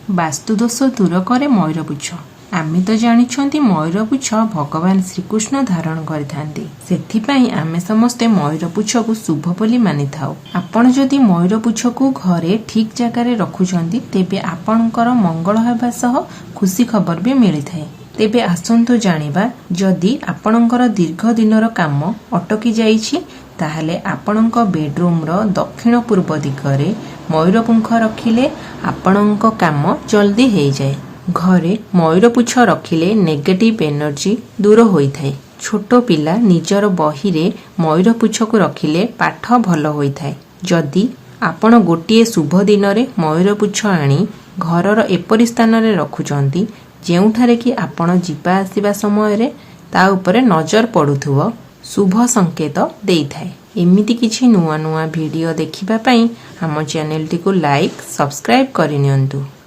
ବାସ୍ତୁଦୋଷ ଦୂର କରେ ମୟୂରପୁଚ୍ଛ। ଆମେ ତ ଜାଣିଛନ୍ତି ମୟୂରପୁଚ୍ଛ ଭଗବାନ ଶ୍ରୀକୃଷ୍ଣ ଧାରଣ କରିଥାନ୍ତି। ସେଥିପାଇଁ ଆମେ ସମସ୍ତେ ମୟୂରପୁଚ୍ଛକୁ ଶୁଭ ବୋଲି ମାନିଥାଉ। ଆପଣ ଯଦି ମୟୂରପୁଚ୍ଛକୁ ଘରେ ଠିକ୍ ଜାଗାରେ ରଖୁଛନ୍ତି ତେବେ ଆପଣଙ୍କର ମଙ୍ଗଳ ହେବା ସହ ଖୁସି ଖବର ବି ମିଳିଥାଏ। ତେବେ ଆସନ୍ତୁ ଜାଣିବା, ଯଦି ଆପଣଙ୍କର ଦୀର୍ଘ ଦିନର କାମ ଅଟକି ଯାଇଛି ତାହେଲେ ଆପଣଙ୍କ ବେଡରୁମର ଦକ୍ଷିଣ ପୂର୍ବ ଦିଗରେ ମୟୂରପୁଚ୍ଛ ରଖିଲେ ଆପଣଙ୍କ କାମ ଜଲ୍ଦି ହେଇଯାଏ। ଘରେ ମୟୂରପୁଚ୍ଛ ରଖିଲେ ନେଗେଟିଭ୍ ଏନର୍ଜି ଦୂର ହୋଇଥାଏ। ଛୋଟ ପିଲା ନିଜର ବହିରେ ମୟୂରପୁଚ୍ଛକୁ ରଖିଲେ ପାଠ ଭଲ ହୋଇଥାଏ। ଯଦି ଆପଣ ଗୋଟିଏ ଶୁଭ ଦିନରେ ମୟୂରପୁଚ୍ଛ ଆଣି ଘରର ଏପରି ସ୍ଥାନରେ ରଖୁଛନ୍ତି ଯେଉଁଠାରେ କି ଆପଣ ଯିବା ଆସିବା ସମୟରେ ତା ଉପରେ ନଜର ପଡୁଥିବ, ଶୁଭ ସଂକେତ ଦେଇଥାଏ। ଏମିତି କିଛି ନୂଆ ନୂଆ ଭିଡ଼ିଓ ଦେଖିବା ପାଇଁ ଆମ ଚ୍ୟାନେଲଟିକୁ ଲାଇକ୍, ସବସ୍କ୍ରାଇବ୍ କରିନିଅନ୍ତୁ।